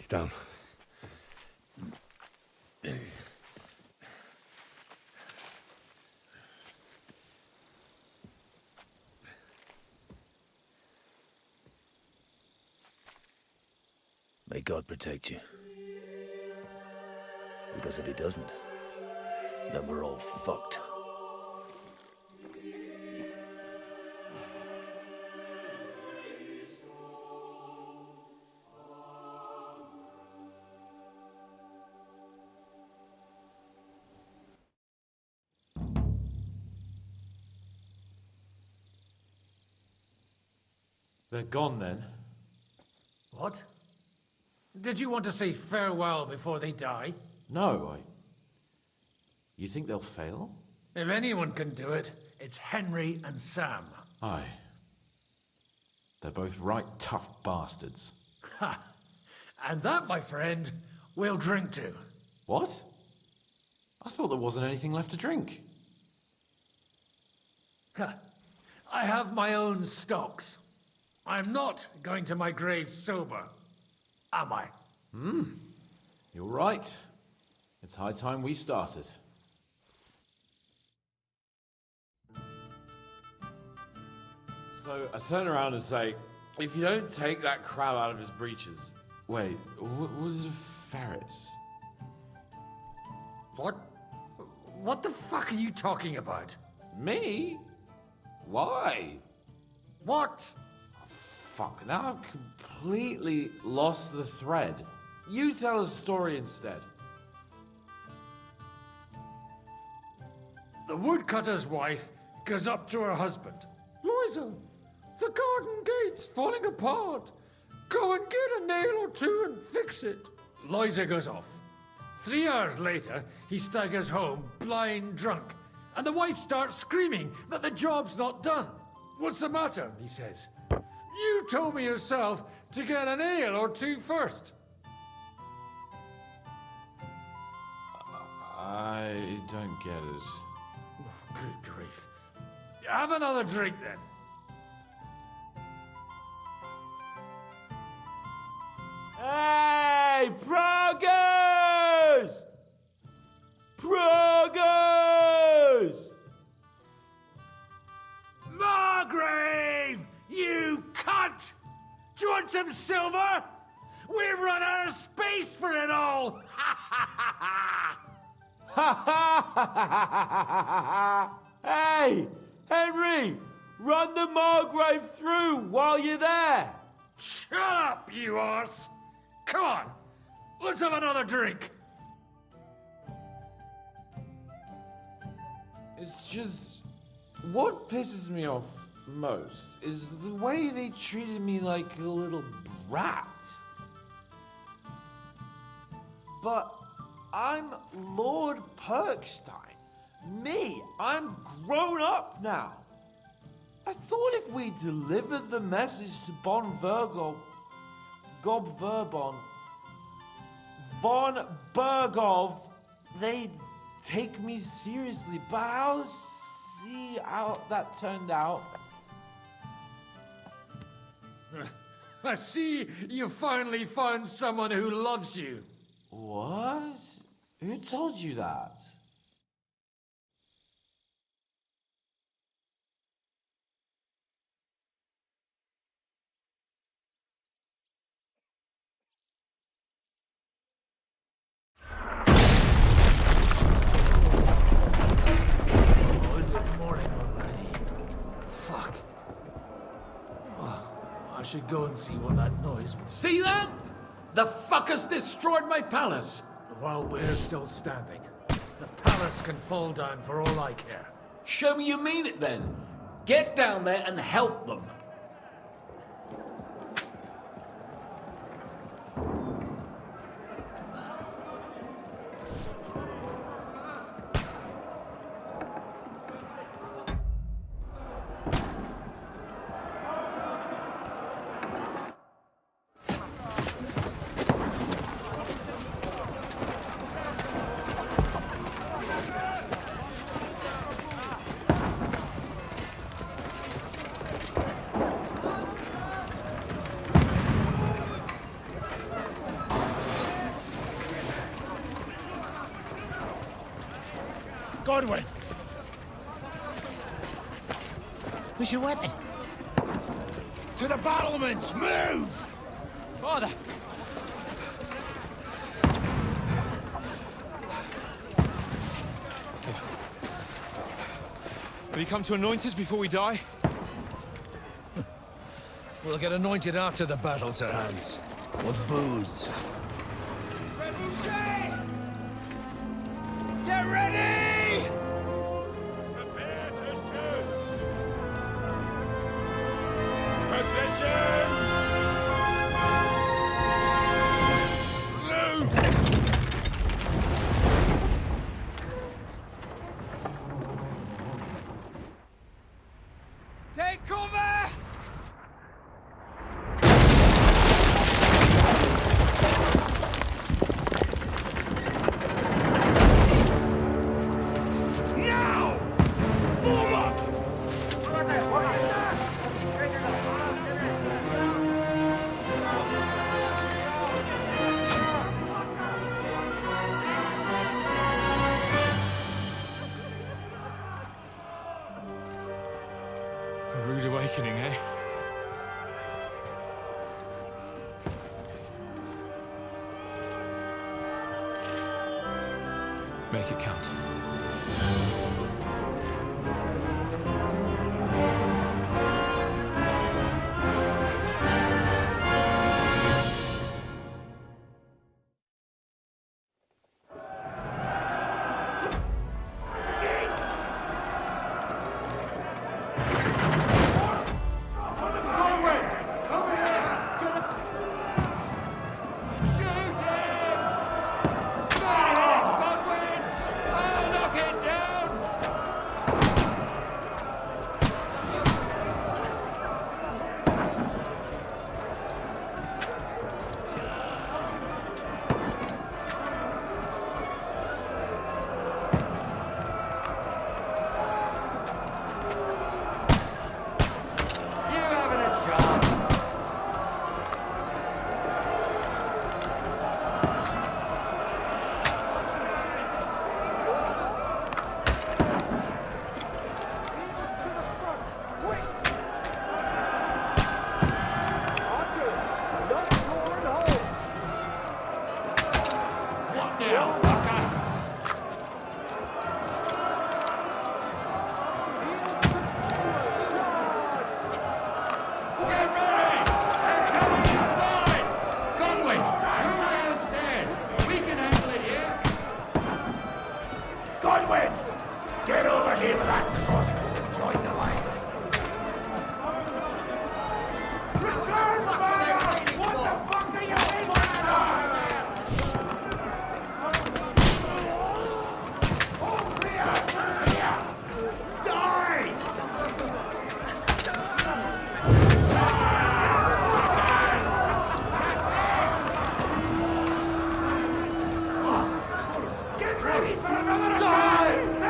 He's down. May God protect you. Because if he doesn't, then we're all fucked. They're gone then? What? Did you want to say farewell before they die? No, You think they'll fail? If anyone can do it, it's Henry and Sam. Aye. They're both right tough bastards. Ha! And that, my friend, we'll drink to. What? I thought there wasn't anything left to drink. Ha! I have my own stocks. I'm not going to my grave sober, am I? You're right. It's high time we started. So I turn around and say, if you don't take that crab out of his breeches... Wait, was it a ferret? What? What the fuck are you talking about? Me? Why? What? Fuck, now I've completely lost the thread. You tell a story instead. The woodcutter's wife goes up to her husband. Liza, the garden gate's falling apart. Go and get a nail or two and fix it. Liza goes off. 3 hours later, he staggers home, blind drunk. And the wife starts screaming that the job's not done. What's the matter? He says. You told me yourself to get a nail or two first. I don't get it. Oh, good grief. Have another drink then. Hey, progress! Progress! Margrave! You cunt! Do you want some silver? We've run out of space for it all! Hey, Henry! Run the Margrave through while you're there! Shut up, you arse! Come on, let's have another drink. It's just... What pisses me off most is the way they treated me like a little brat. But I'm Lord Perkstein. Me, I'm grown up now. I thought if we delivered the message to Von Vergov, Gob Verbon, Von Bergov, they'd take me seriously, but I'll see how that turned out. I see you finally found someone who loves you. What? Who told you that? Oh, is it morning already? Fuck. Oh, I should go and see what that noise was. See that? The fuckers destroyed my palace. While we're still standing, the palace can fall down for all I care. Show me you mean it then. Get down there and help them. Godwin! Where's your weapon? To the battlements! Move! Father! Have you come to anoint us before we die? We'll get anointed after the battle's at hand. With booze. Get ready! Prepare to shoot! Position! Loose! Take cover! Now! Form up! A rude awakening, eh? Make it count. Godwin! Get over here with that crossbow. Join the lights. Return fire! What the fuck are you All clear! Clear! Die! Get ready for another attack!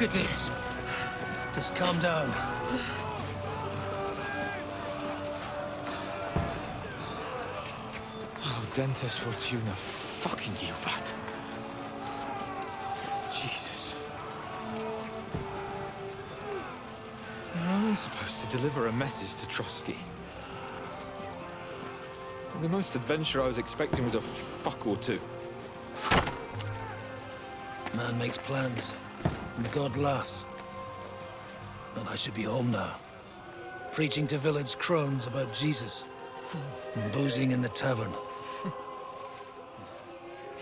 Look at it. Just calm down. Oh, Dentes Fortuna, fucking you, vat. Jesus. You're only supposed to deliver a message to Trotsky. The most adventure I was expecting was a fuck or two. Man makes plans, and God laughs. But I should be home now. Preaching to village crones about Jesus. And boozing in the tavern.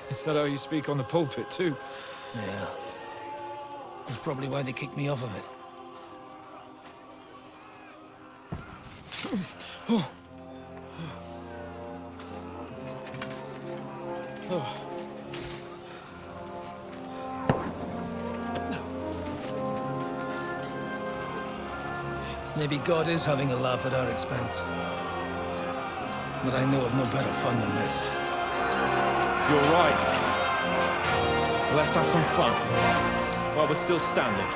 Is that how you speak on the pulpit, too? Yeah. That's probably why they kicked me off of it. Oh. Oh. Maybe God is having a laugh at our expense. But I know of no better fun than this. You're right. Let's have some fun. While we're still standing.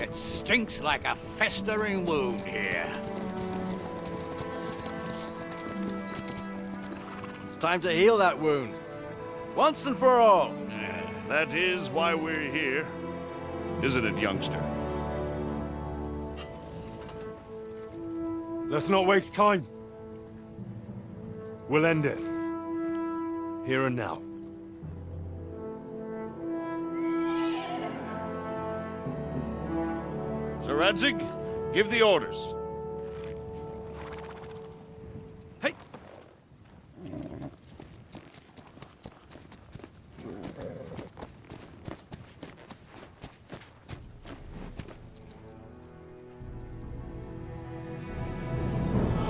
It stinks like a festering wound here. It's time to heal that wound. Once and for all. That is why we're here. Isn't it, youngster? Let's not waste time. We'll end it. Here and now. Sir Radzig, give the orders. Hey!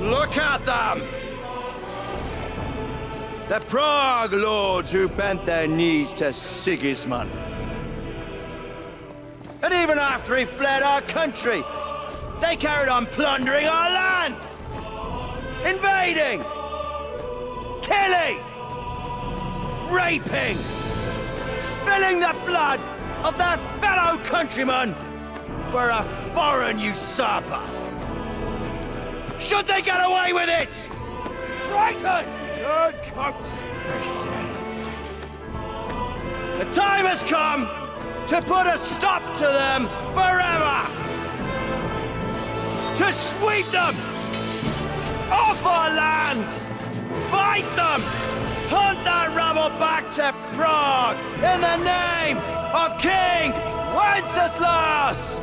Look at them! The Prague lords who bent their knees to Sigismund. And even after he fled our country, they carried on plundering our lands, invading, killing, raping, spilling the blood of their fellow countrymen for a foreign usurper. Should they get away with it? Traitor! Good The time has come to put a stop to them forever! To sweep them off our lands! Fight them! Hunt that rabble back to Prague in the name of King Wenceslas!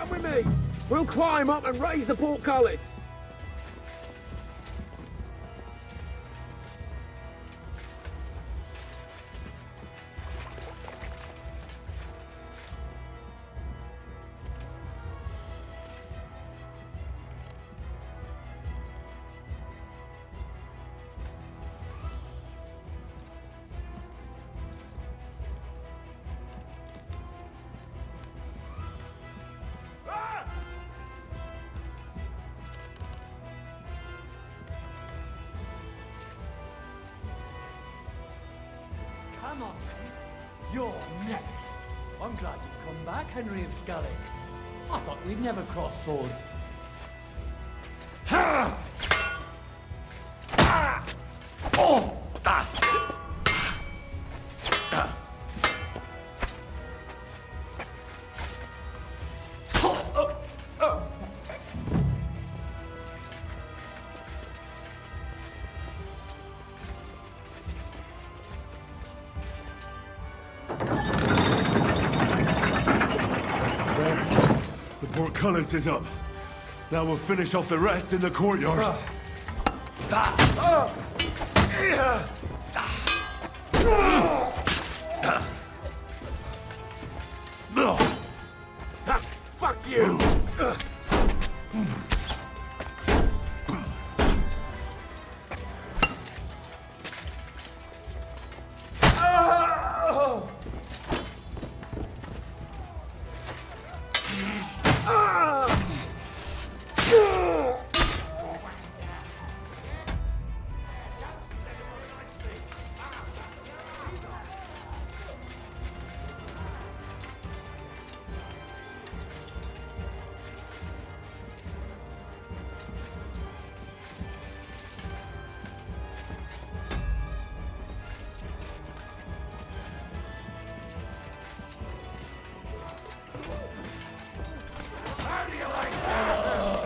Come with me. We'll climb up and raise the portcullis. Come on, you're next. I'm glad you've come back, Henry of Skellig. I thought we'd never cross swords. Ha! Ah! Oh! Ah! Ah! Portcullis is up. Now we'll finish off the rest in the courtyard. Fuck you!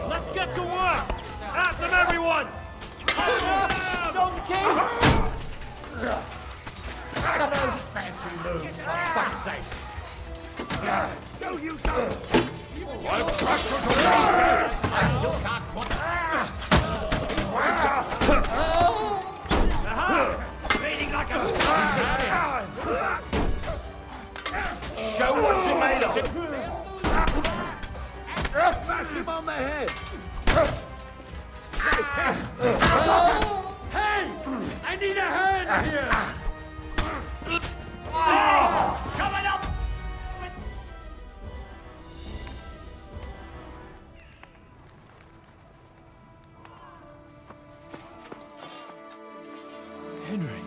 Let's get to work! At them, everyone! Stone the king! Fancy move, for fuck's sake. No, you don't! I'm practical to race. I still can't put... Bleeding like a... Show what you made of. Back him on the head! Hey! I need a hand here! Coming up! Henry.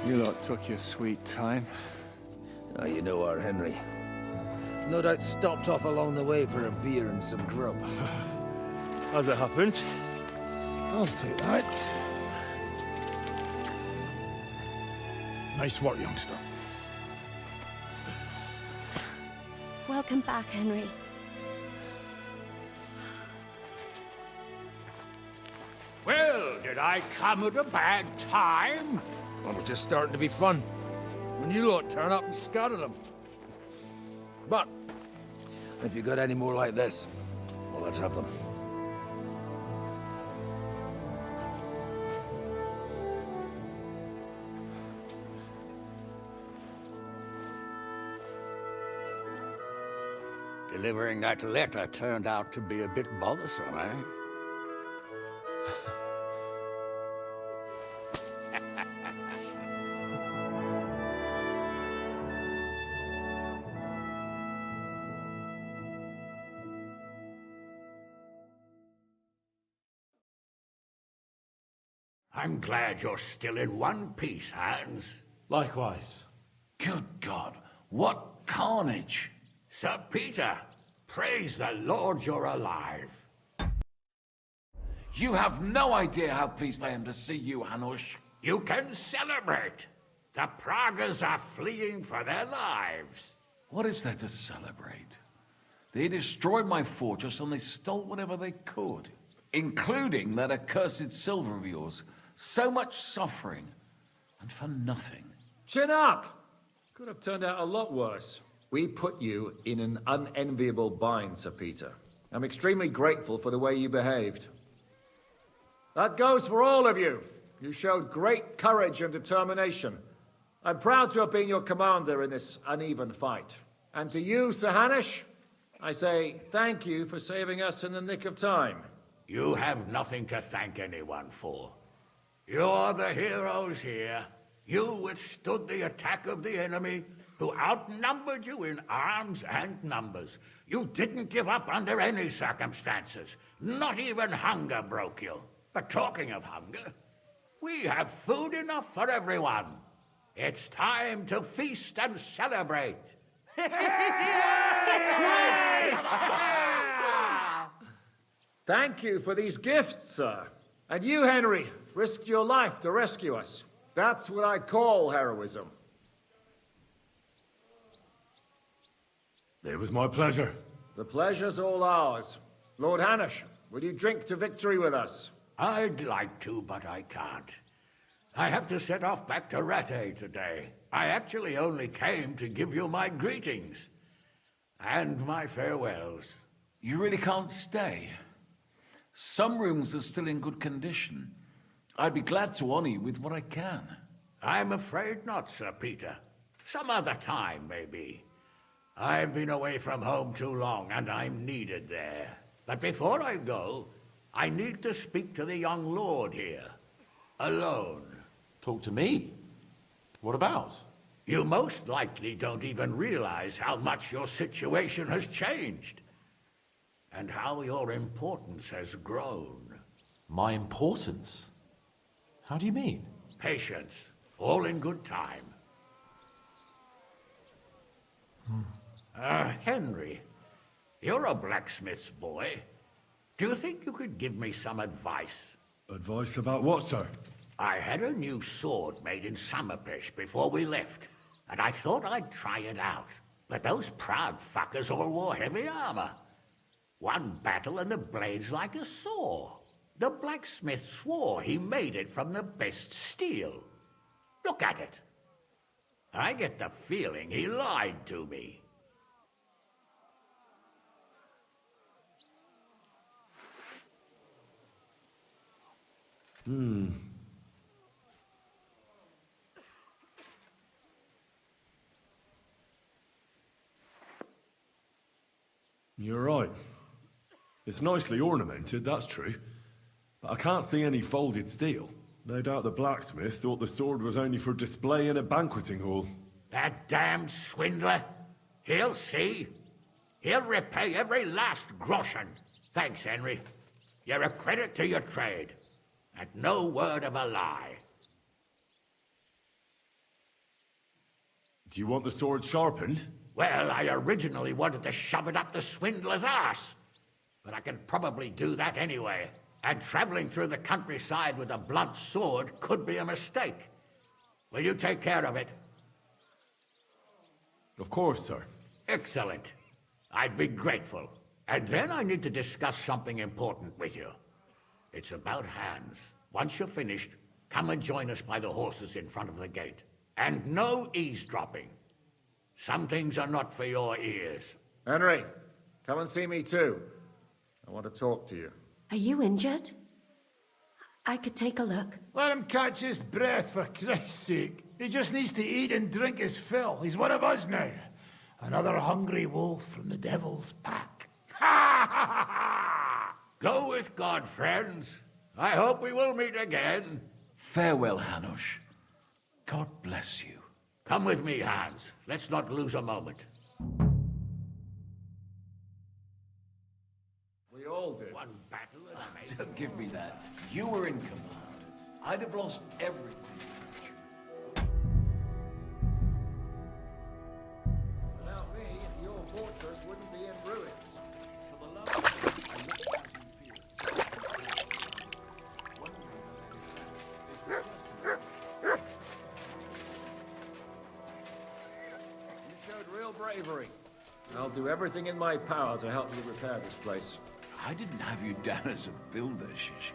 You lot took your sweet time. Ah, you know our Henry. No doubt stopped off along the way for a beer and some grub. As it happens. I'll take that. Nice work, youngster. Welcome back, Henry. Well, did I come at a bad time? Well, it's just starting to be fun. When you lot turn up and scatter them. But, if you got any more like this, well, let's have them. Delivering that letter turned out to be a bit bothersome, eh? I'm glad you're still in one piece, Hans. Likewise. Good God, what carnage! Sir Peter, praise the Lord you're alive. You have no idea how pleased I am to see you, Hanush. You can celebrate. The Pragas are fleeing for their lives. What is there to celebrate? They destroyed my fortress and they stole whatever they could, including that accursed silver of yours. So much suffering, and for nothing. Chin up! Could have turned out a lot worse. We put you in an unenviable bind, Sir Peter. I'm extremely grateful for the way you behaved. That goes for all of you. You showed great courage and determination. I'm proud to have been your commander in this uneven fight. And to you, Sir Hanush, I say thank you for saving us in the nick of time. You have nothing to thank anyone for. You're the heroes here. You withstood the attack of the enemy, who outnumbered you in arms and numbers. You didn't give up under any circumstances. Not even hunger broke you. But talking of hunger, we have food enough for everyone. It's time to feast and celebrate. Thank you for these gifts, sir. And you, Henry, risked your life to rescue us. That's what I call heroism. It was my pleasure. The pleasure's all ours. Lord Hanush, will you drink to victory with us? I'd like to, but I can't. I have to set off back to Rattay today. I actually only came to give you my greetings. And my farewells. You really can't stay? Some rooms are still in good condition. I'd be glad to honor you with what I can. I'm afraid not, Sir Peter. Some other time, maybe. I've been away from home too long, and I'm needed there. But before I go, I need to speak to the young lord here. Alone. Talk to me? What about? You most likely don't even realize how much your situation has changed. And how your importance has grown. My importance? How do you mean? Patience. All in good time. Henry, you're a blacksmith's boy. Do you think you could give me some advice? Advice about what, sir? I had a new sword made in Summerpish before we left, and I thought I'd try it out. But those proud fuckers all wore heavy armor. One battle and the blade's like a saw. The blacksmith swore he made it from the best steel. Look at it. I get the feeling he lied to me. You're right. It's nicely ornamented, that's true. But I can't see any folded steel. No doubt the blacksmith thought the sword was only for display in a banqueting hall. That damned swindler. He'll see. He'll repay every last groschen. Thanks, Henry. You're a credit to your trade. And no word of a lie. Do you want the sword sharpened? Well, I originally wanted to shove it up the swindler's ass. But I can probably do that anyway. And traveling through the countryside with a blunt sword could be a mistake. Will you take care of it? Of course, sir. Excellent. I'd be grateful. And then I need to discuss something important with you. It's about Hans. Once you're finished, come and join us by the horses in front of the gate. And no eavesdropping. Some things are not for your ears. Henry, come and see me too. I want to talk to you. Are you injured? I could take a look. Let him catch his breath, for Christ's sake. He just needs to eat and drink his fill. He's one of us now. Another hungry wolf from the devil's pack. Ha ha ha ha! Go with God, friends. I hope we will meet again. Farewell, Hanush. God bless you. Come with me, Hans. Let's not lose a moment. We all did. One battle and I made Don't give me that. You were in command. I'd have lost everything. Without me, your fortress wouldn't be in ruins. For the love of God, I look back and you showed real bravery. I'll do everything in my power to help you repair this place. I didn't have you down as a builder, Shish.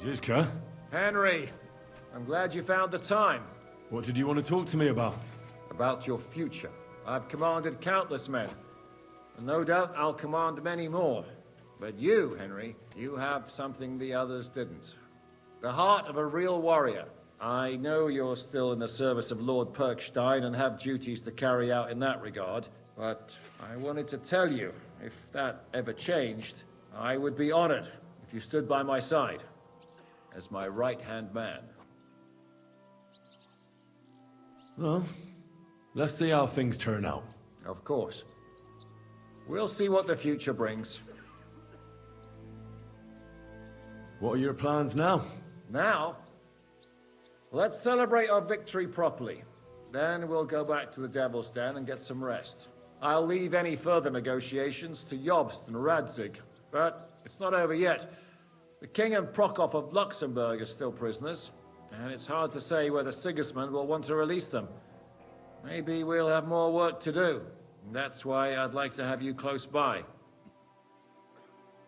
Zizka? Henry, I'm glad you found the time. What did you want to talk to me about? About your future. I've commanded countless men, and no doubt I'll command many more. But you, Henry, you have something the others didn't. The heart of a real warrior. I know you're still in the service of Lord Perkstein and have duties to carry out in that regard, but I wanted to tell you, if that ever changed, I would be honored if you stood by my side as my right-hand man. Well, let's see how things turn out. Of course. We'll see what the future brings. What are your plans now? Now, let's celebrate our victory properly. Then we'll go back to the Devil's Den and get some rest. I'll leave any further negotiations to Jobst and Radzig. But it's not over yet. The King and Prokop of Luxembourg are still prisoners, and it's hard to say whether Sigismund will want to release them. Maybe we'll have more work to do. That's why I'd like to have you close by.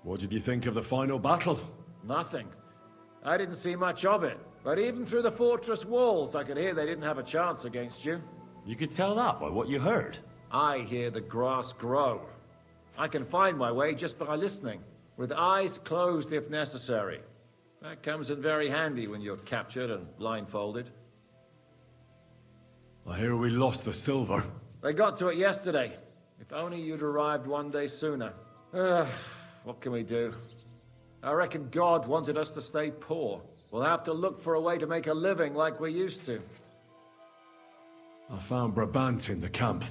What did you think of the final battle? Nothing. I didn't see much of it, but even through the fortress walls, I could hear they didn't have a chance against you. You could tell that by what you heard. I hear the grass grow. I can find my way just by listening, with eyes closed if necessary. That comes in very handy when you're captured and blindfolded. I hear we lost the silver. They got to it yesterday. If only you'd arrived one day sooner. What can we do? I reckon God wanted us to stay poor. We'll have to look for a way to make a living like we used to. I found Brabant in the camp.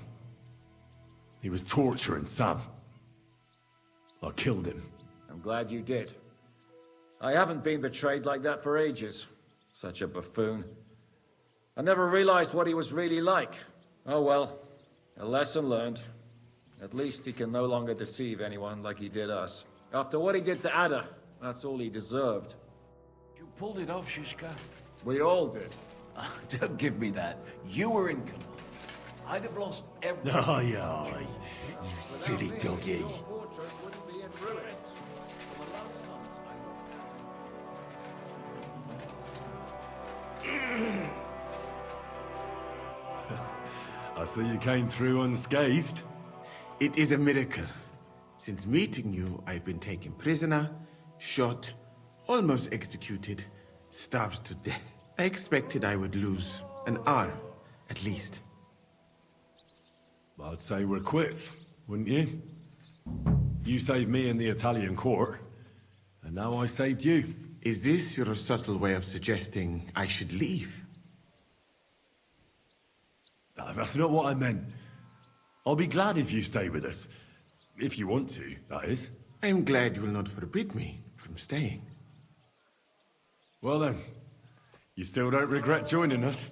He was torturing Sam. I killed him. I'm glad you did. I haven't been betrayed like that for ages. Such a buffoon. I never realized what he was really like. Oh well, a lesson learned. At least he can no longer deceive anyone like he did us. After what he did to Ada, that's all he deserved. You pulled it off, Shishka. We all did. Don't give me that. You were in command. I'd have lost everything. Aye, aye. You silly doggy. I see you came through unscathed. It is a miracle. Since meeting you, I've been taken prisoner, shot, almost executed, starved to death. I expected I would lose an arm, at least. I'd say we're quits, wouldn't you? You saved me in the Italian court, and now I saved you. Is this your subtle way of suggesting I should leave? No, that's not what I meant. I'll be glad if you stay with us. If you want to, that is. I'm glad you will not forbid me from staying. Well then, you still don't regret joining us?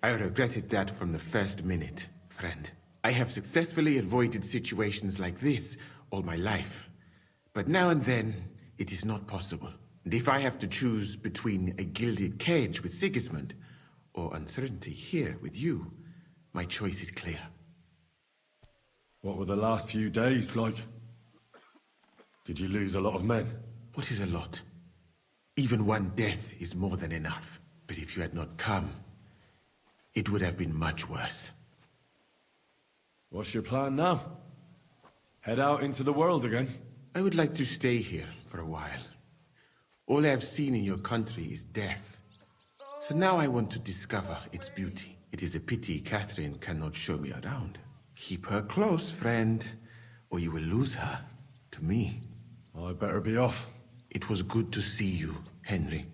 I regretted that from the first minute, friend. I have successfully avoided situations like this all my life. But now and then, it is not possible. And if I have to choose between a gilded cage with Sigismund or uncertainty here with you, my choice is clear. What were the last few days like? Did you lose a lot of men? What is a lot? Even one death is more than enough. But if you had not come, it would have been much worse. What's your plan now? Head out into the world again? I would like to stay here for a while. All I have seen in your country is death. So now I want to discover its beauty. It is a pity Catherine cannot show me around. Keep her close, friend, or you will lose her to me. I better be off. It was good to see you, Henry.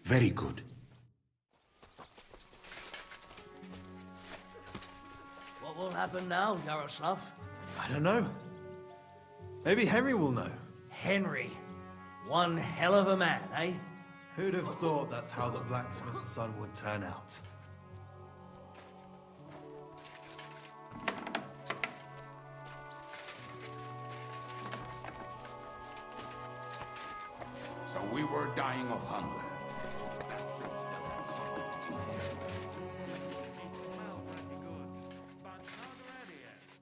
Very good. What will happen now, Yaroslav? I don't know. Maybe Henry will know. Henry. One hell of a man, eh? Who'd have thought that's how the blacksmith's son would turn out? So we were dying of hunger.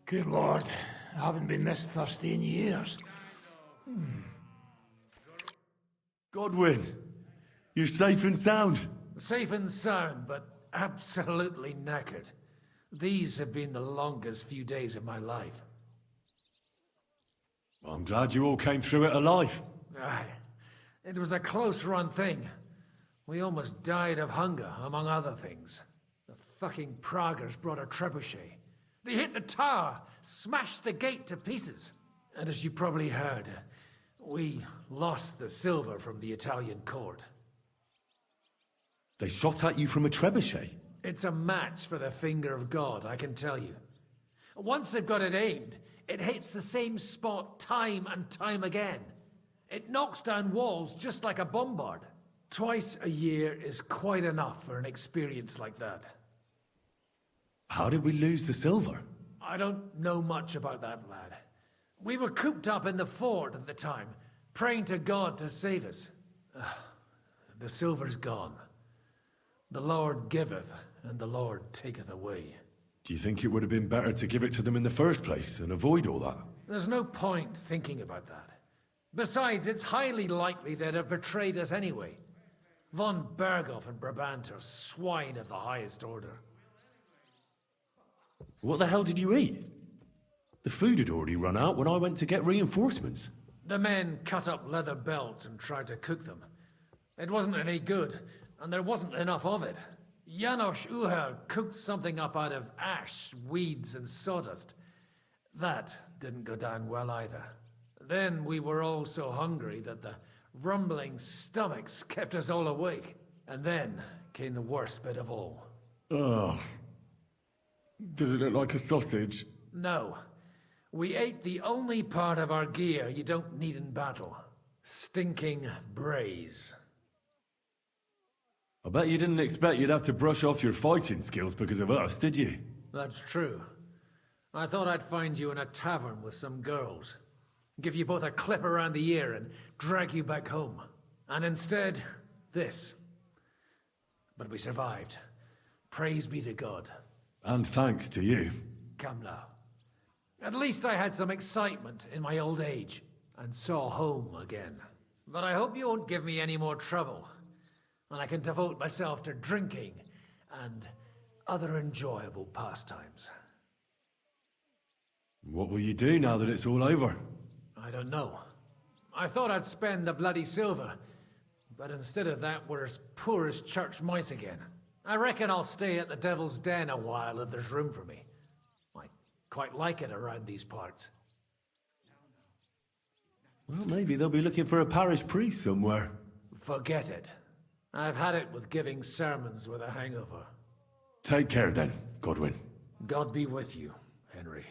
Good Lord, I haven't been this thirsty in years. Godwin, you're safe and sound. Safe and sound, but absolutely knackered. These have been the longest few days of my life. I'm glad you all came through it alive. Aye. It was a close-run thing. We almost died of hunger, among other things. The fucking Praguers brought a trebuchet. They hit the tower, smashed the gate to pieces. And as you probably heard, we lost the silver from the Italian court. They shot at you from a trebuchet? It's a match for the finger of God, I can tell you. Once they've got it aimed, it hits the same spot time and time again. It knocks down walls just like a bombard. Twice a year is quite enough for an experience like that. How did we lose the silver? I don't know much about that, lad. We were cooped up in the fort at the time, praying to God to save us. The silver's gone. The Lord giveth, and the Lord taketh away. Do you think it would have been better to give it to them in the first place and avoid all that? There's no point thinking about that. Besides, it's highly likely they'd have betrayed us anyway. Von Berghoff and Brabant are swine of the highest order. What the hell did you eat? The food had already run out when I went to get reinforcements. The men cut up leather belts and tried to cook them. It wasn't any good, and there wasn't enough of it. Janos Uher cooked something up out of ash, weeds, and sawdust. That didn't go down well either. Then we were all so hungry that the rumbling stomachs kept us all awake. And then came the worst bit of all. Ugh. Did it look like a sausage? No. We ate the only part of our gear you don't need in battle. Stinking braise. I bet you didn't expect you'd have to brush off your fighting skills because of us, did you? That's true. I thought I'd find you in a tavern with some girls. Give you both a clip around the ear and drag you back home. And instead, this. But we survived. Praise be to God. And thanks to you. Come now. At least I had some excitement in my old age, and saw home again. But I hope you won't give me any more trouble, and I can devote myself to drinking and other enjoyable pastimes. What will you do now that it's all over? I don't know. I thought I'd spend the bloody silver, but instead of that, we're as poor as church mice again. I reckon I'll stay at the Devil's Den a while if there's room for me. I quite like it around these parts. Well, maybe they'll be looking for a parish priest somewhere. Forget it. I've had it with giving sermons with a hangover. Take care then, Godwin. God be with you, Henry.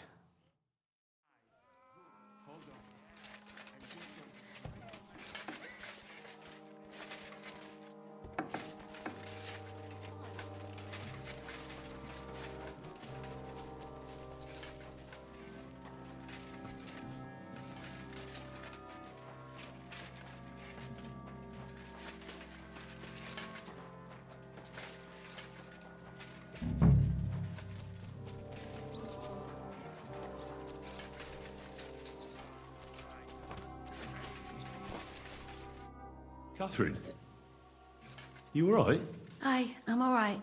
Catherine, you alright? I'm all right.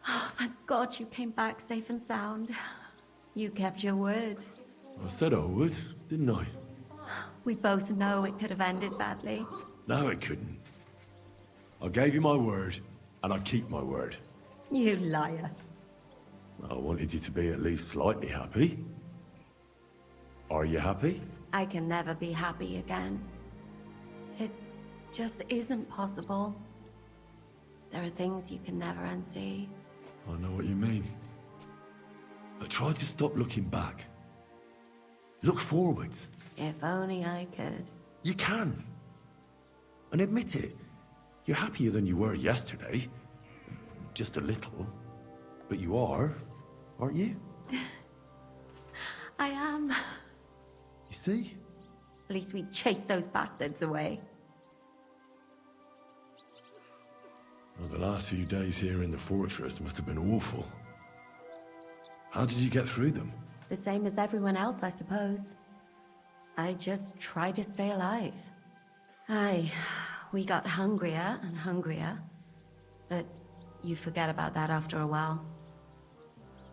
Oh, thank God you came back safe and sound. You kept your word. I said I would, didn't I? We both know it could have ended badly. No, it couldn't. I gave you my word, and I keep my word. You liar. I wanted you to be at least slightly happy. Are you happy? I can never be happy again. It just isn't possible. There are things you can never unsee. I know what you mean. I tried to stop looking back. Look forwards. If only I could. You can. And admit it. You're happier than you were yesterday. Just a little. But you are, aren't you? I am. You see? At least we chased those bastards away. Well, the last few days here in the fortress must have been awful. How did you get through them? The same as everyone else, I suppose. I just tried to stay alive. We got hungrier and hungrier. But you forget about that after a while.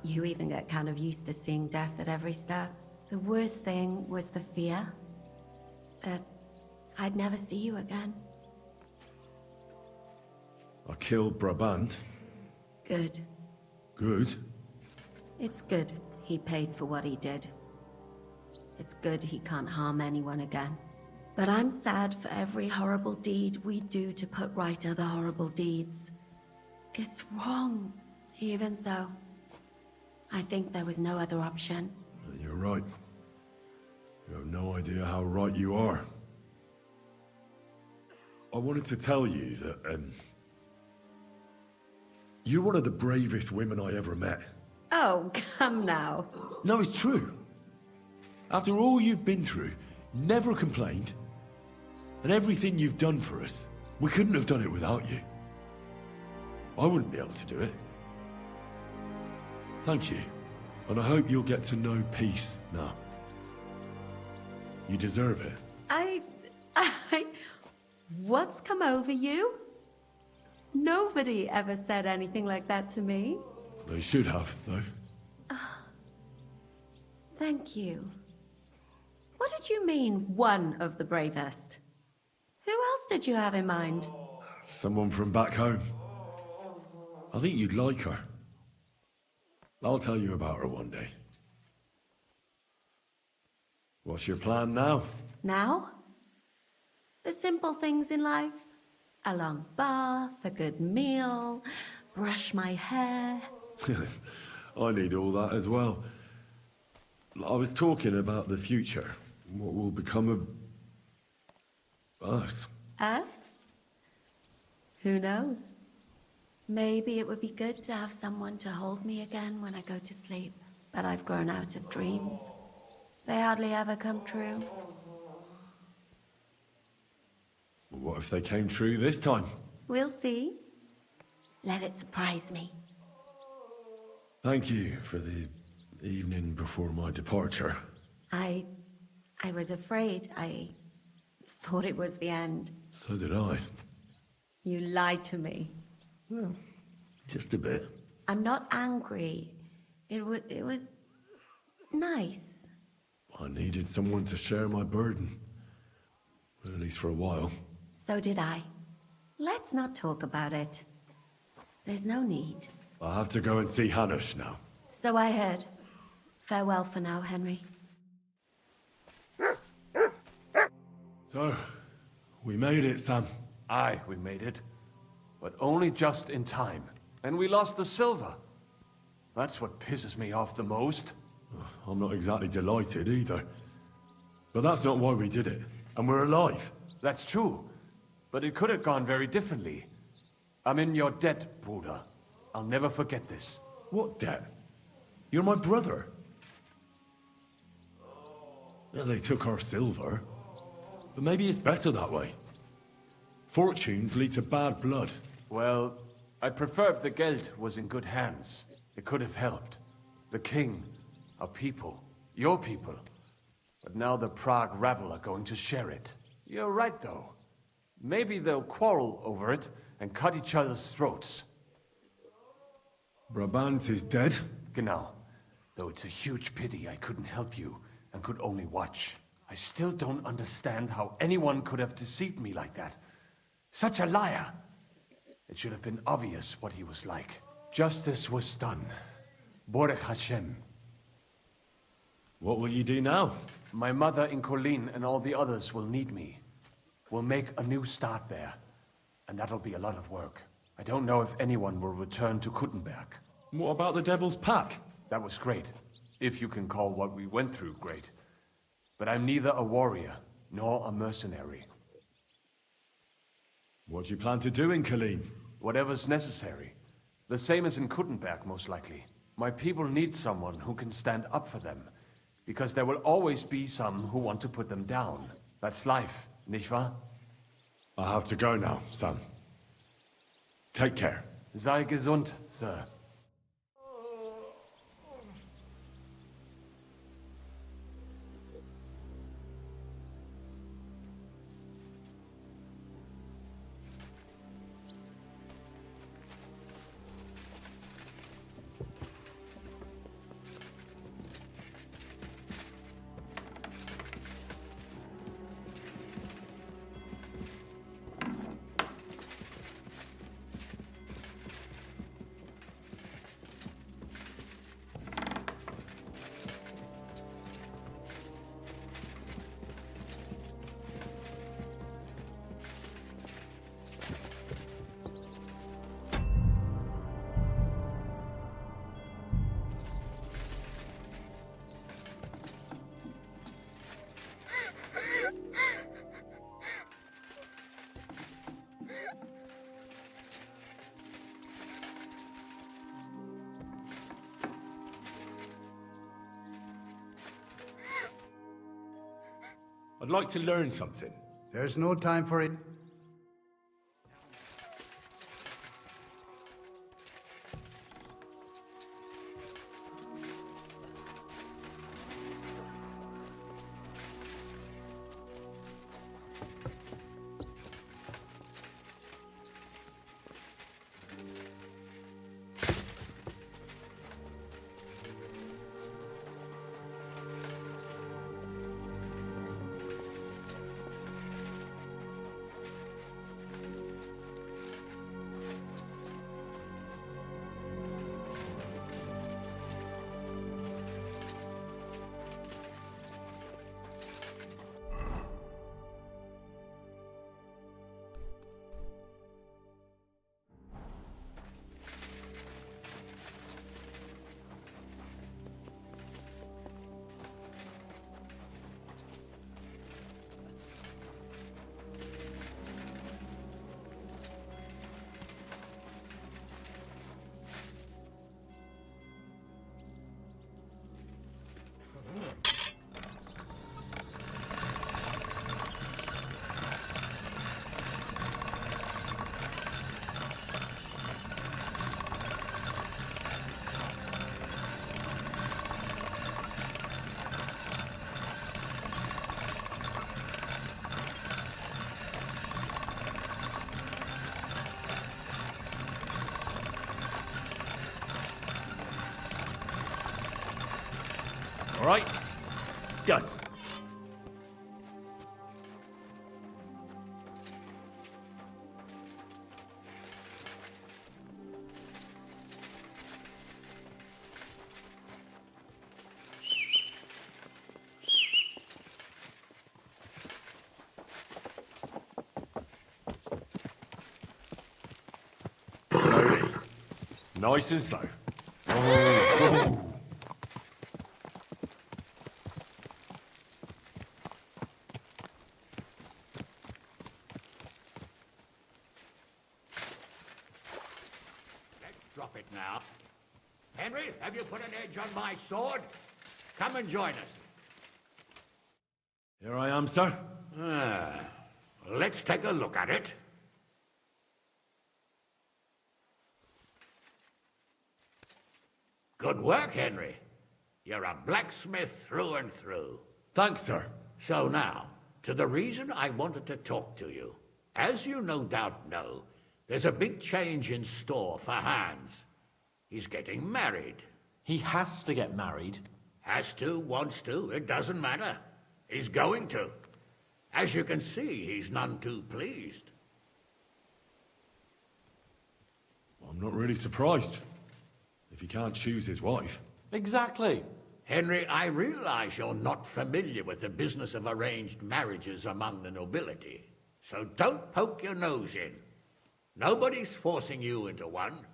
You even get kind of used to seeing death at every step. The worst thing was the fear that I'd never see you again. I killed Brabant. Good. Good? It's good he paid for what he did. It's good he can't harm anyone again. But I'm sad for every horrible deed we do to put right other horrible deeds. It's wrong. Even so, I think there was no other option. You're right. You have no idea how right you are. I wanted to tell you that, you're one of the bravest women I ever met. Oh, come now. No, it's true. After all you've been through, never complained, and everything you've done for us, we couldn't have done it without you. I wouldn't be able to do it. Thank you, and I hope you'll get to know peace now. You deserve it. I... What's come over you? Nobody ever said anything like that to me. They should have, though. Thank you. What did you mean, one of the bravest? Who else did you have in mind? Someone from back home. I think you'd like her. I'll tell you about her one day. What's your plan now? Now? The simple things in life. A long bath, a good meal, brush my hair. I need all that as well. I was talking about the future. What will become of us? Us? Who knows? Maybe it would be good to have someone to hold me again when I go to sleep. But I've grown out of dreams. They hardly ever come true. What if they came true this time? We'll see. Let it surprise me. Thank you for the evening before my departure. I was afraid. I thought it was the end. So did I. You lied to me. Well, just a bit. I'm not angry. It was nice. I needed someone to share my burden. At least for a while. So did I. Let's not talk about it. There's no need. I have to go and see Hanush now. So I heard. Farewell for now, Henry. So, we made it, Sam. Aye, we made it. But only just in time. And we lost the silver. That's what pisses me off the most. I'm not exactly delighted either. But that's not why we did it. And we're alive. That's true. But it could have gone very differently. I'm in your debt, Bruder. I'll never forget this. What debt? You're my brother. Yeah, they took our silver. But maybe it's better that way. Fortunes lead to bad blood. Well, I'd prefer if the Geld was in good hands. It could have helped. The king, our people, your people. But now the Prague rabble are going to share it. You're right, though. Maybe they'll quarrel over it and cut each other's throats. Brabant is dead? Genau. Though it's a huge pity I couldn't help you and could only watch. I still don't understand how anyone could have deceived me like that. Such a liar! It should have been obvious what he was like. Justice was done. Borech Hashem. What will you do now? My mother in Colleen and all the others will need me. We'll make a new start there. And that'll be a lot of work. I don't know if anyone will return to Kuttenberg. What about the Devil's Pack? That was great. If you can call what we went through great. But I'm neither a warrior, nor a mercenary. What do you plan to do in Colleen? Whatever's necessary. The same as in Kuttenberg, most likely. My people need someone who can stand up for them. Because there will always be some who want to put them down. That's life, nicht wahr? I have to go now, Sam. Take care. Sei gesund, Sir. I'd like to learn something. There's no time for it. All right? Done. Slowly. Nice and slow. Oh. Let's drop it now. Henry, have you put an edge on my sword? Come and join us. Here I am, sir. Let's take a look at it. Good work, Henry. You're a blacksmith through and through. Thanks, sir. So now, to the reason I wanted to talk to you. As you no doubt know, there's a big change in store for Hans. He's getting married. He has to get married. Has to, wants to, it doesn't matter. He's going to. As you can see, he's none too pleased. I'm not really surprised. If he can't choose his wife. Exactly. Henry, I realize you're not familiar with the business of arranged marriages among the nobility. So don't poke your nose in. Nobody's forcing you into one.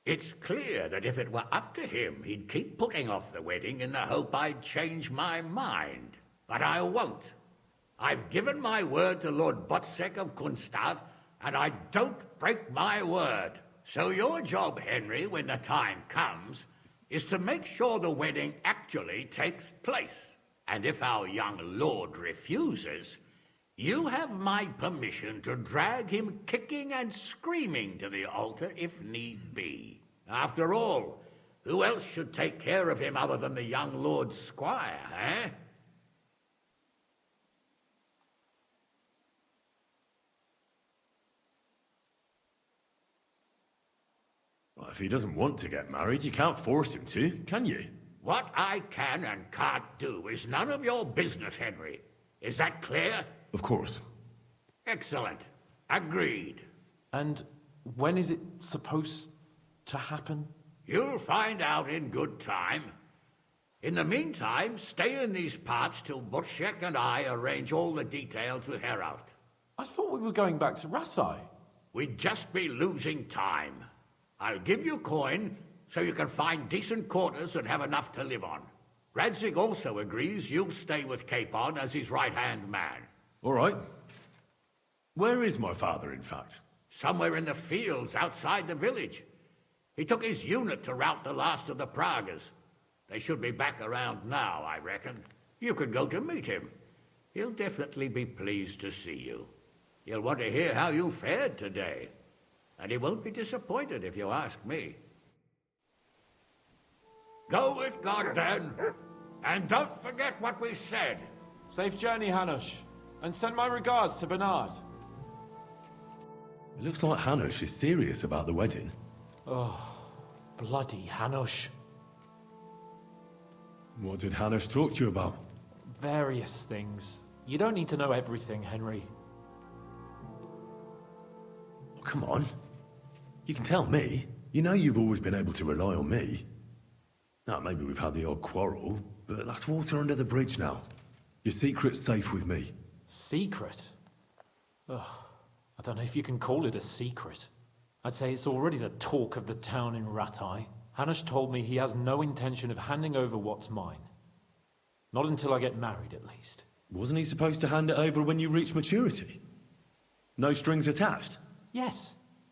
It's clear that if it were up to him, he'd keep putting off the wedding in the hope I'd change my mind. But I won't. I've given my word to Lord Botsek of Kunstad, and I don't break my word. So your job, Henry, when the time comes, is to make sure the wedding actually takes place. And if our young lord refuses, you have my permission to drag him kicking and screaming to the altar if need be. After all, who else should take care of him other than the young lord's squire, eh? Well, if he doesn't want to get married, you can't force him to, can you? What I can and can't do is none of your business, Henry. Is that clear? Of course. Excellent. Agreed. And when is it supposed to happen? You'll find out in good time. In the meantime, stay in these parts till Butchek and I arrange all the details with Herald. I thought we were going back to Ratai. We'd just be losing time. I'll give you coin so you can find decent quarters and have enough to live on. Radzig also agrees you'll stay with Capon as his right-hand man. All right. Where is my father, in fact? Somewhere in the fields outside the village. He took his unit to rout the last of the Pragas. They should be back around now, I reckon. You could go to meet him. He'll definitely be pleased to see you. He'll want to hear how you fared today. And he won't be disappointed if you ask me. Go with God, then. And don't forget what we said. Safe journey, Hanush. And send my regards to Bernard. It looks like Hanush is serious about the wedding. Oh, bloody Hanush. What did Hanush talk to you about? Various things. You don't need to know everything, Henry. Oh, come on. You can tell me. You know you've always been able to rely on me. Now, maybe we've had the odd quarrel, but that's water under the bridge now. Your secret's safe with me. Secret? Ugh, I don't know if you can call it a secret. I'd say it's already the talk of the town in Ratai. Hanush told me he has no intention of handing over what's mine. Not until I get married, at least. Wasn't he supposed to hand it over when you reach maturity? No strings attached? Yes,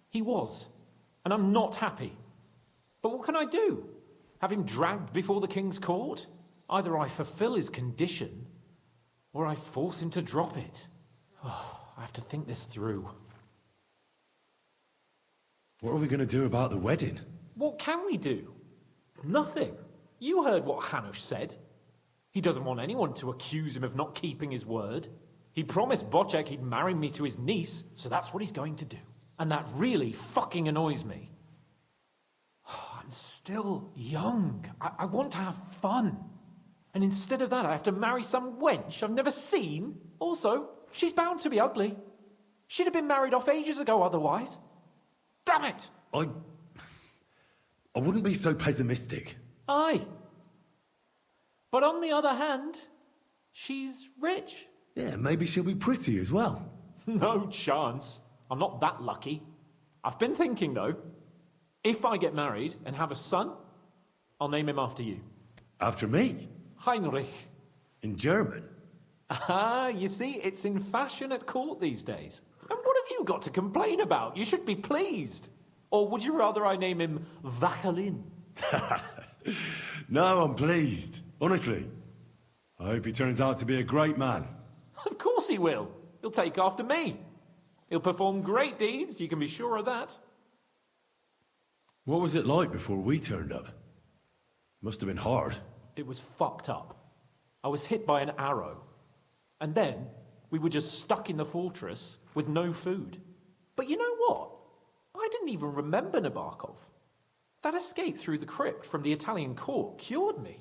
he was. And I'm not happy. But what can I do? Have him dragged before the king's court? Either I fulfill his condition, or I force him to drop it. Oh, I have to think this through. What are we going to do about the wedding? What can we do? Nothing. You heard what Hanush said. He doesn't want anyone to accuse him of not keeping his word. He promised Bocek he'd marry me to his niece, so that's what he's going to do. And that really fucking annoys me. I'm still young. I want to have fun. And instead of that, I have to marry some wench I've never seen. Also, she's bound to be ugly. She'd have been married off ages ago otherwise. Damn it! I wouldn't be so pessimistic. Aye. But on the other hand, she's rich. Yeah, maybe she'll be pretty as well. No chance. I'm not that lucky. I've been thinking, though, if I get married and have a son, I'll name him after you. After me? Heinrich. In German? Ah, you see, it's in fashion at court these days. And what have you got to complain about? You should be pleased. Or would you rather I name him Vacalin? No, I'm pleased. Honestly. I hope he turns out to be a great man. Of course he will. He'll take after me. He'll perform great deeds, you can be sure of that. What was it like before we turned up? Must have been hard. It was fucked up. I was hit by an arrow. And then we were just stuck in the fortress with no food. But you know what? I didn't even remember Nabokov. That escape through the crypt from the Italian court cured me.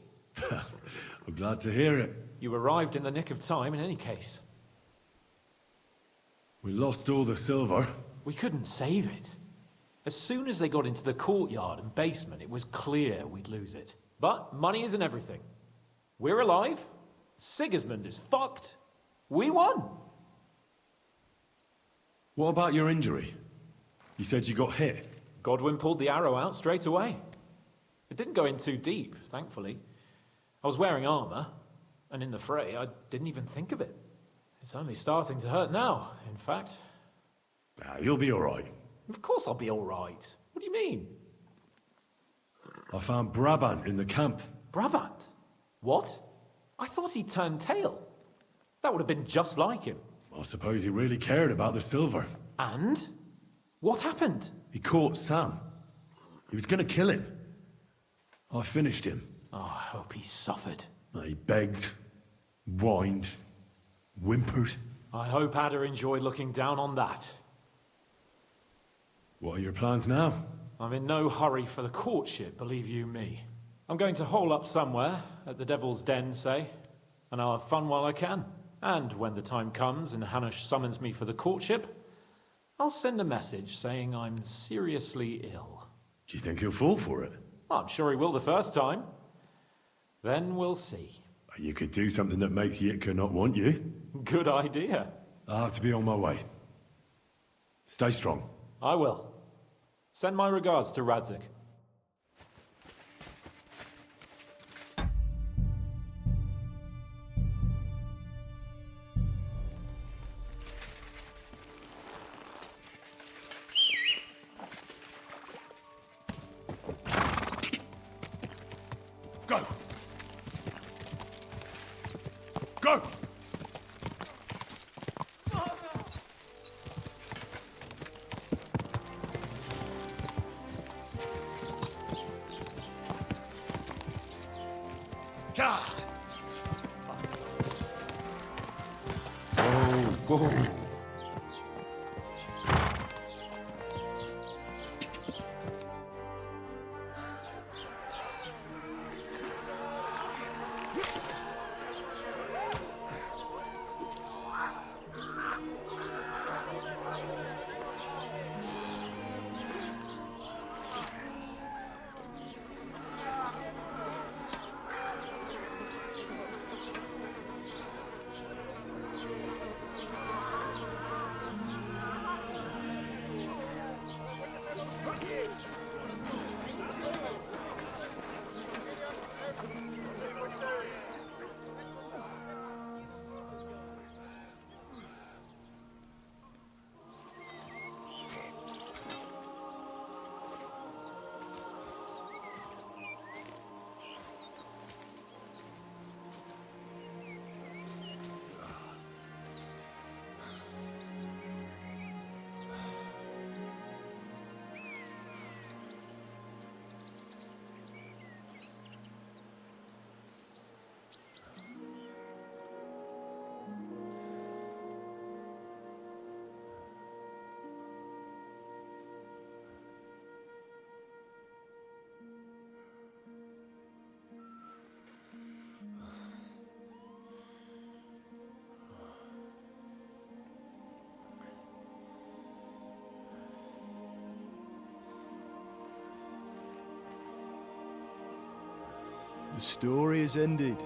I'm glad to hear it. You arrived in the nick of time in any case. We lost all the silver. We couldn't save it. As soon as they got into the courtyard and basement, it was clear we'd lose it. But money isn't everything. We're alive. Sigismund is fucked. We won. What about your injury? You said you got hit. Godwin pulled the arrow out straight away. It didn't go in too deep, thankfully. I was wearing armor, and in the fray, I didn't even think of it. It's only starting to hurt now, in fact. You'll be all right. Of course I'll be all right. What do you mean? I found Brabant in the camp. Brabant? What? I thought he turned tail. That would have been just like him. I suppose he really cared about the silver. And? What happened? He caught Sam. He was going to kill him. I finished him. Oh, I hope he suffered. He begged, whined, whimpered. I hope Ada enjoyed looking down on that. What are your plans now? I'm in no hurry for the courtship, believe you me. I'm going to hole up somewhere, at the Devil's Den, say, and I'll have fun while I can. And when the time comes and Hanush summons me for the courtship, I'll send a message saying I'm seriously ill. Do you think he'll fall for it? I'm sure he will the first time. Then we'll see. You could do something that makes Yitka not want you. Good idea. I'll have to be on my way. Stay strong. I will. Send my regards to Radzik. Go! Go! Go! The story is ended.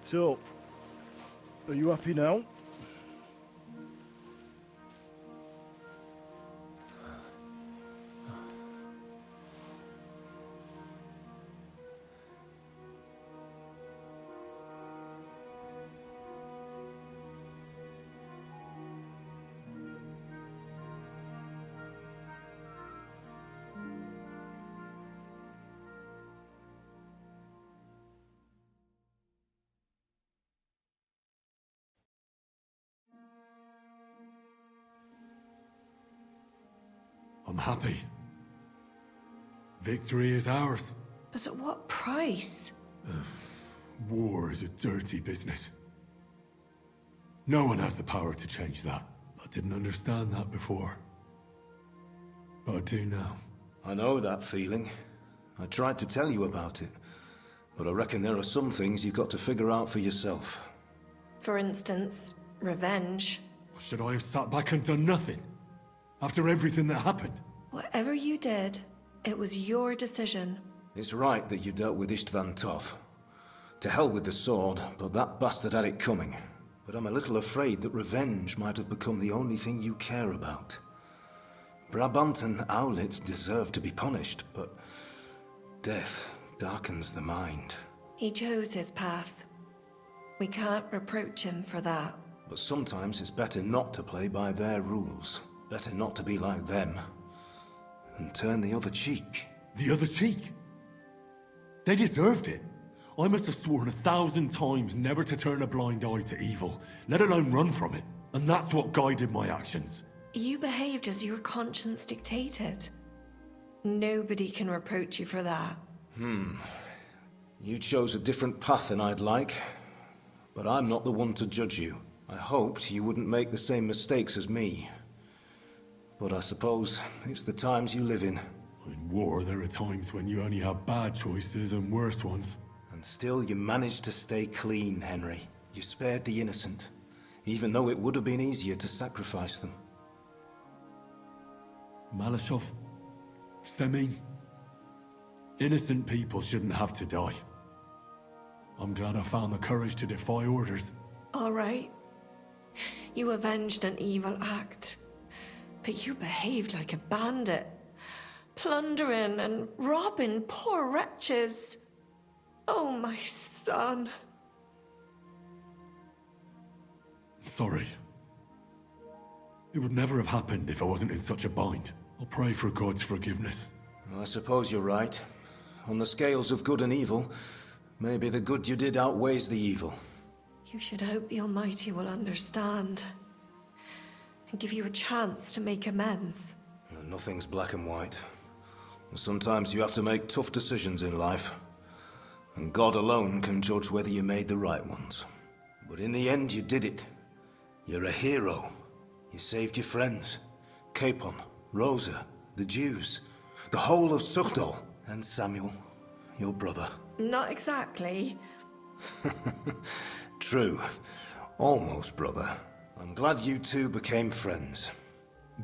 So, are you happy now? I'm happy. Victory is ours. But at what price? War is a dirty business. No one has the power to change that. I didn't understand that before. But I do now. I know that feeling. I tried to tell you about it. But I reckon there are some things you've got to figure out for yourself. For instance, revenge. Should I have sat back and done nothing? After everything that happened? Whatever you did, it was your decision. It's right that you dealt with Istvan Toth. To hell with the sword, but that bastard had it coming. But I'm a little afraid that revenge might have become the only thing you care about. Brabant and Owlitz deserve to be punished, but death darkens the mind. He chose his path. We can't reproach him for that. But sometimes it's better not to play by their rules. Better not to be like them. And turn the other cheek. The other cheek? They deserved it. I must have sworn 1,000 times never to turn a blind eye to evil, let alone run from it. And that's what guided my actions. You behaved as your conscience dictated. Nobody can reproach you for that. You chose a different path than I'd like. But I'm not the one to judge you. I hoped you wouldn't make the same mistakes as me. But I suppose it's the times you live in. In war, there are times when you only have bad choices and worse ones. And still you managed to stay clean, Henry. You spared the innocent, even though it would have been easier to sacrifice them. Malashov, Semin. Innocent people shouldn't have to die. I'm glad I found the courage to defy orders. All right. You avenged an evil act. But you behaved like a bandit. Plundering and robbing poor wretches. Oh, my son. Sorry. It would never have happened if I wasn't in such a bind. I'll pray for God's forgiveness. I suppose you're right. On the scales of good and evil, maybe the good you did outweighs the evil. You should hope the Almighty will understand. And give you a chance to make amends. Nothing's black and white. Sometimes you have to make tough decisions in life. And God alone can judge whether you made the right ones. But in the end, you did it. You're a hero. You saved your friends. Capon, Rosa, the Jews, the whole of Suchdol, and Samuel, your brother. Not exactly. True. Almost brother. I'm glad you two became friends.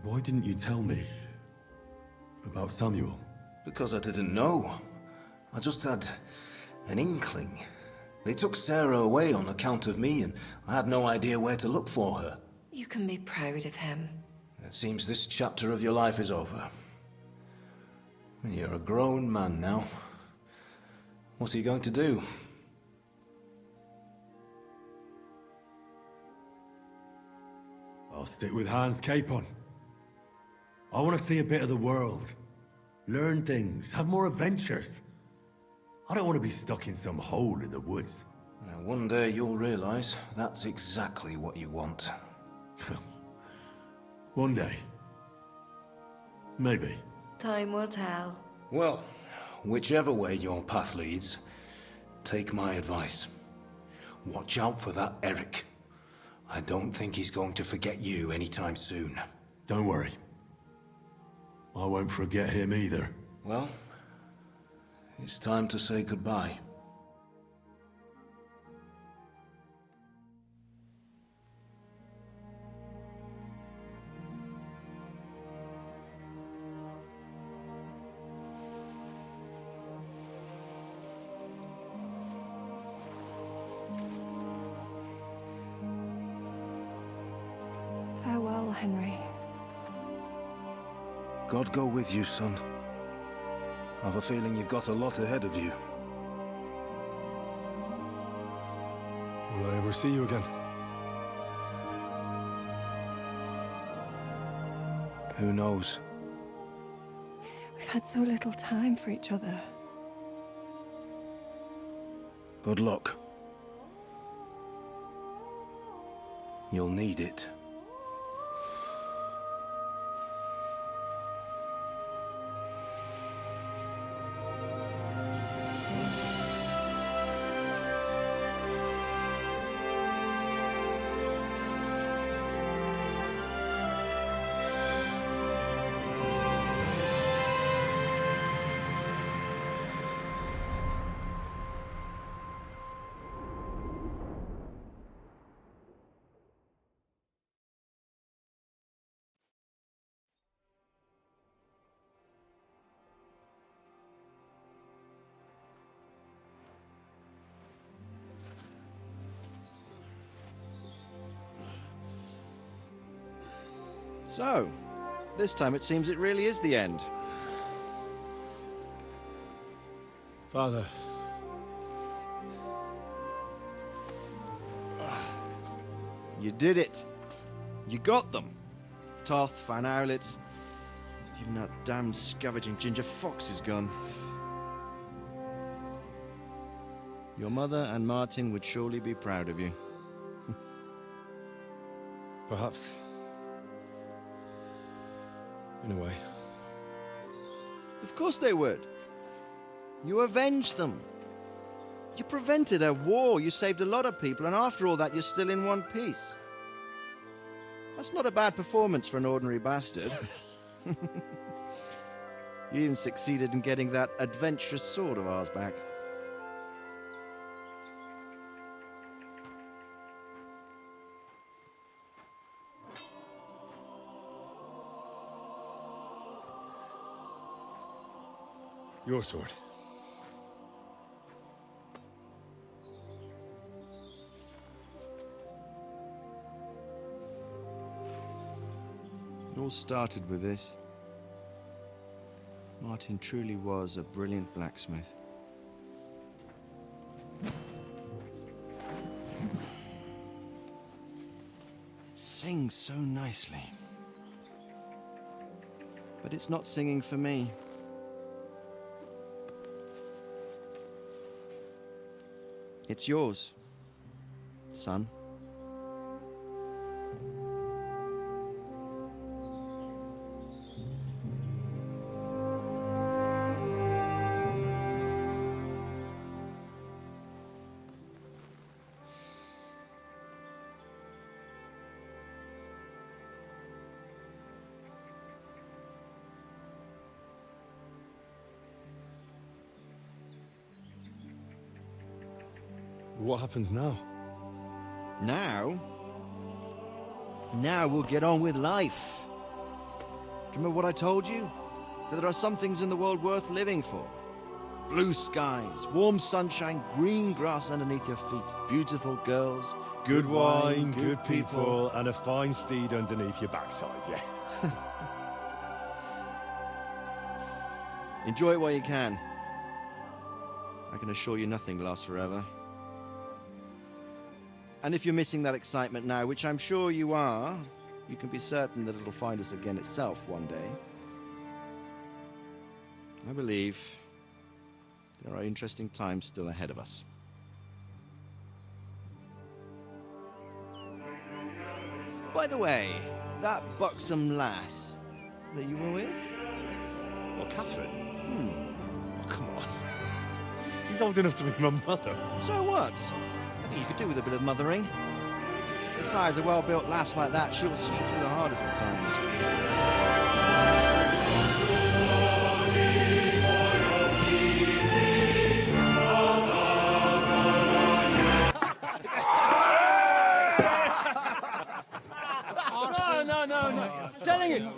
Why didn't you tell me about Samuel? Because I didn't know. I just had an inkling. They took Sarah away on account of me, and I had no idea where to look for her. You can be proud of him. It seems this chapter of your life is over. You're a grown man now. What are you going to do? I'll stick with Hans Capon. I want to see a bit of the world. Learn things, have more adventures. I don't want to be stuck in some hole in the woods. One day you'll realize that's exactly what you want. One day. Maybe. Time will tell. Well, whichever way your path leads, take my advice. Watch out for that Eric. I don't think he's going to forget you anytime soon. Don't worry. I won't forget him either. Well, it's time to say goodbye. Henry. God go with you, son. I've a feeling you've got a lot ahead of you. Will I ever see you again? Who knows? We've had so little time for each other. Good luck. You'll need it. So, this time it seems it really is the end. Father. You did it. You got them. Toth, Van Owlets. Even that damned scavenging ginger fox is gone. Your mother and Martin would surely be proud of you. Perhaps. In a way. Of course they would. You avenged them. You prevented a war, you saved a lot of people, and after all that, you're still in one piece. That's not a bad performance for an ordinary bastard. You even succeeded in getting that adventurous sword of ours back. Your sword. It all started with this. Martin truly was a brilliant blacksmith. It sings so nicely. But it's not singing for me. It's yours, son. What happens now? Now? Now we'll get on with life. Do you remember what I told you? That there are some things in the world worth living for. Blue skies, warm sunshine, green grass underneath your feet, beautiful girls, Good wine, good people, and a fine steed underneath your backside, yeah. Enjoy it while you can. I can assure you nothing lasts forever. And if you're missing that excitement now, which I'm sure you are, you can be certain that it'll find us again itself one day. I believe there are interesting times still ahead of us. By the way, that buxom lass that you were with? What, Catherine? Oh, come on. She's old enough to be my mother. So what? I think you could do with a bit of mothering. Besides, a well-built lass like that, she'll see you through the hardest of times. No. Telling you,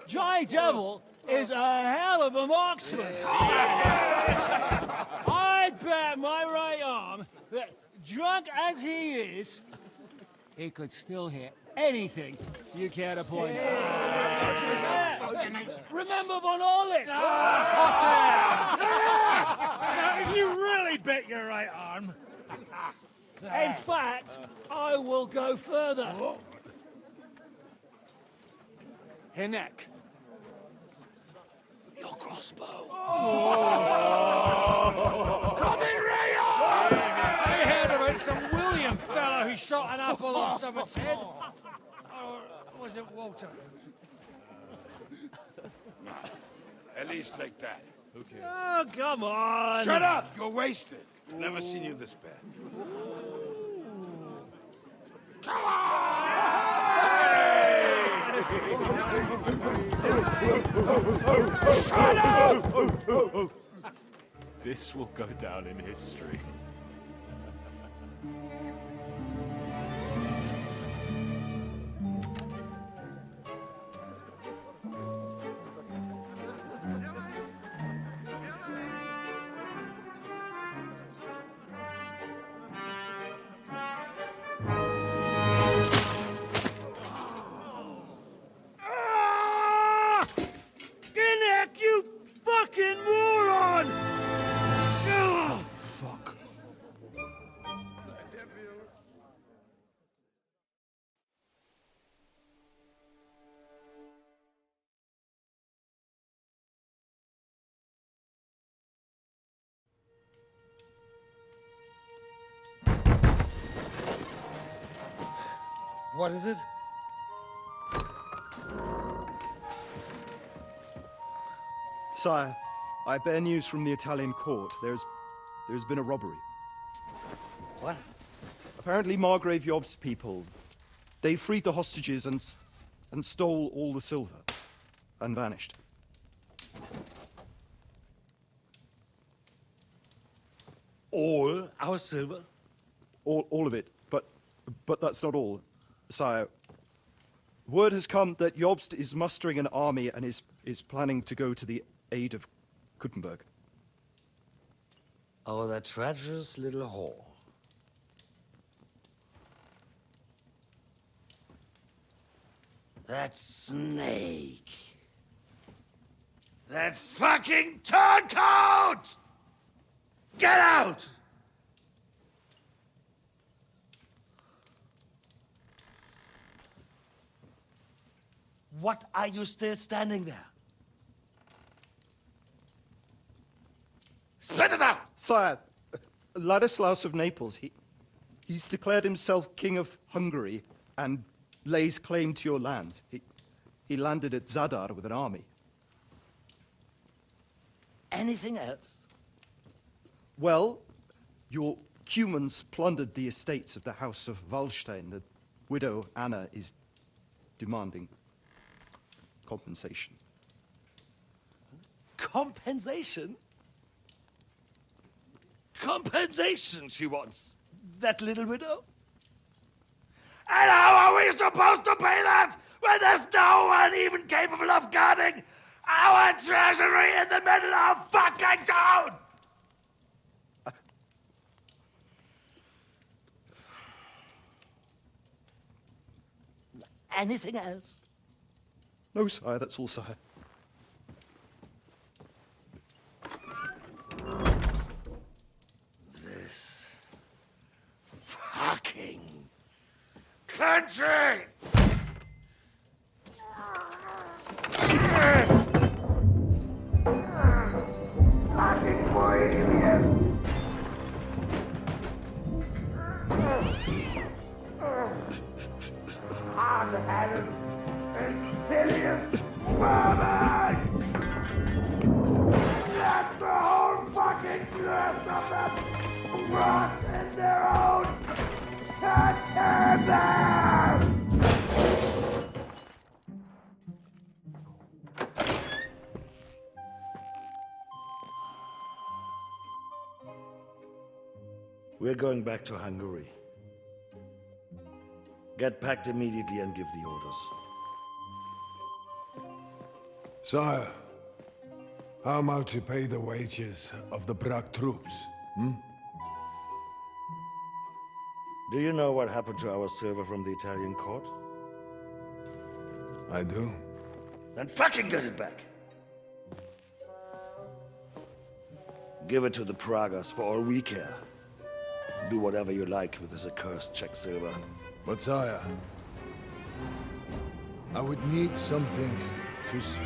Jolly Devil is a hell of a marksman. I'd bet my right arm that, drunk as he is, he could still hear anything you care to point Remember von Orlitz! Now, you really bet your right arm. In fact, I will go further. Hinek. Your crossbow. Come in, Rayo! I heard about some William fella who shot an apple off someone's head. Or was it Walter? At least take that. Who cares? Oh, come on! Shut up! You're wasted. Never seen you this bad. Come on! This will go down in history. You fucking moron! Fuck. What is it? Sire, I bear news from the Italian court. There's been a robbery. What? Apparently Margrave Yob's people, they freed the hostages and stole all the silver and vanished. All our silver? All of it, but that's not all, sire. Word has come that Jobst is mustering an army and is planning to go to the aid of Kuttenberg. Oh, that treacherous little whore. That snake. That fucking turncoat! Get out! What are you still standing there? Spit it out! Sire, Ladislaus of Naples, he's declared himself King of Hungary and lays claim to your lands. He landed at Zadar with an army. Anything else? Well, your Cumans plundered the estates of the House of Wallstein. The widow Anna is demanding compensation. Compensation? Compensation she wants. That little widow? And how are we supposed to pay that when there's no one even capable of guarding our treasury in the middle of fucking town? Anything else? No, sire, that's all, sire. This fucking country! Fucking Bohemian! Hard-headed, insidious woman! That's the whole fucking curse of them! Rot in their own tavern! We're going back to Hungary. Get packed immediately and give the orders. Sire, how am I to pay the wages of the Prague troops? Do you know what happened to our silver from the Italian court? I do. Then fucking get it back! Give it to the Pragas for all we care. Do whatever you like with this accursed Czech silver. But sire, I would need something to see.